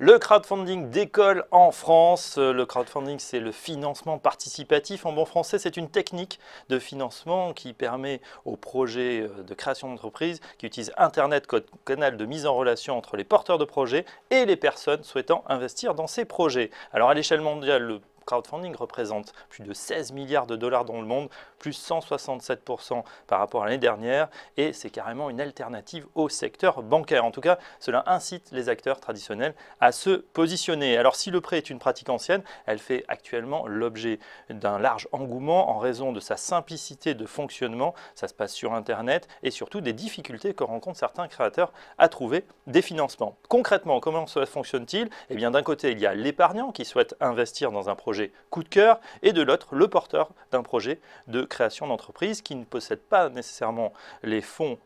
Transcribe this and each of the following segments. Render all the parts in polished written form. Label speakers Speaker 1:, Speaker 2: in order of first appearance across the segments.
Speaker 1: Le crowdfunding décolle en France. Le crowdfunding, c'est le financement participatif. En bon français, c'est une technique de financement qui permet aux projets de création d'entreprise qui utilisent Internet comme canal de mise en relation entre les porteurs de projets et les personnes souhaitant investir dans ces projets. Alors à l'échelle mondiale, le crowdfunding représente plus de 16 milliards de dollars dans le monde, plus 167% par rapport à l'année dernière, et c'est carrément une alternative au secteur bancaire. En tout cas, cela incite les acteurs traditionnels à se positionner. Alors si le prêt est une pratique ancienne, elle fait actuellement l'objet d'un large engouement en raison de sa simplicité de fonctionnement. Ça se passe sur Internet et surtout des difficultés que rencontrent certains créateurs à trouver des financements. Concrètement, comment cela fonctionne-t-il? Eh bien, d'un côté, il y a l'épargnant qui souhaite investir dans un projet coup de cœur et de l'autre, le porteur d'un projet de création d'entreprise qui ne possède pas nécessairement les fonds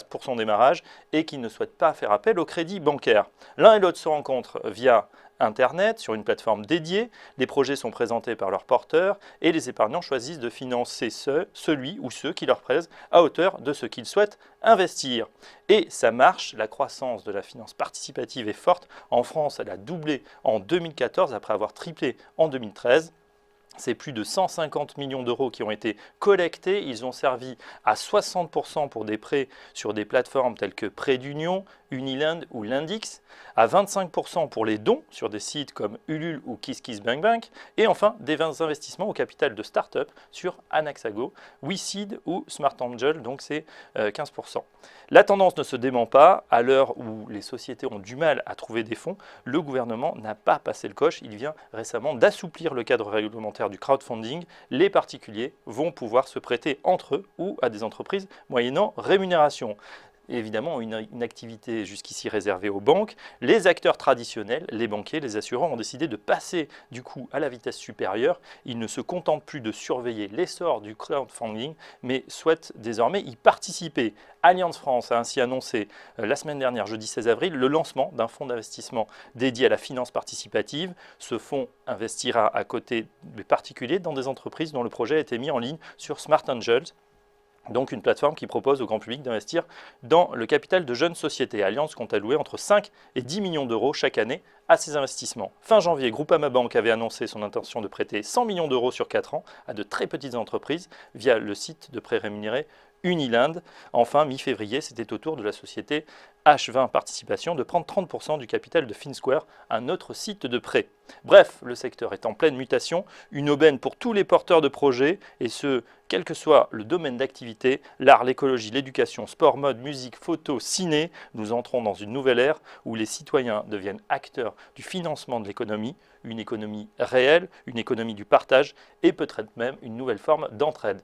Speaker 1: pour son démarrage et qui ne souhaite pas faire appel au crédit bancaire. L'un et l'autre se rencontrent via Internet, sur une plateforme dédiée. Les projets sont présentés par leurs porteurs et les épargnants choisissent de financer celui ou ceux qui leur plaisent à hauteur de ce qu'ils souhaitent investir. Et ça marche, la croissance de la finance participative est forte. En France, elle a doublé en 2014 après avoir triplé en 2013. C'est plus de 150 millions d'euros qui ont été collectés. Ils ont servi à 60% pour des prêts sur des plateformes telles que Prêt d'Union, Uniland ou Lendix, à 25% pour les dons sur des sites comme Ulule ou KissKissBankBank, et enfin des investissements au capital de start-up sur Anaxago, WeSeed ou Smart Angel, donc c'est 15%. La tendance ne se dément pas. À l'heure où les sociétés ont du mal à trouver des fonds, le gouvernement n'a pas passé le coche. Il vient récemment d'assouplir le cadre réglementaire du crowdfunding. Les particuliers vont pouvoir se prêter entre eux ou à des entreprises moyennant rémunération. Évidemment, une activité jusqu'ici réservée aux banques, les acteurs traditionnels, les banquiers, les assureurs ont décidé de passer du coup à la vitesse supérieure. Ils ne se contentent plus de surveiller l'essor du crowdfunding, mais souhaitent désormais y participer. Allianz France a ainsi annoncé la semaine dernière, jeudi 16 avril, le lancement d'un fonds d'investissement dédié à la finance participative. Ce fonds investira à côté des particuliers dans des entreprises dont le projet a été mis en ligne sur Smart Angels, donc une plateforme qui propose au grand public d'investir dans le capital de jeunes sociétés. Allianz compte allouer entre 5 et 10 millions d'euros chaque année à ces investissements. Fin janvier, Groupama Bank avait annoncé son intention de prêter 100 millions d'euros sur 4 ans à de très petites entreprises via le site de prêt rémunéré Uniland. Enfin, mi-février, c'était au tour de la société H20 Participation de prendre 30% du capital de FinSquare, un autre site de prêt. Bref, le secteur est en pleine mutation, une aubaine pour tous les porteurs de projets, et ce, quel que soit le domaine d'activité, l'art, l'écologie, l'éducation, sport, mode, musique, photo, ciné, nous entrons dans une nouvelle ère où les citoyens deviennent acteurs du financement de l'économie, une économie réelle, une économie du partage, et peut-être même une nouvelle forme d'entraide.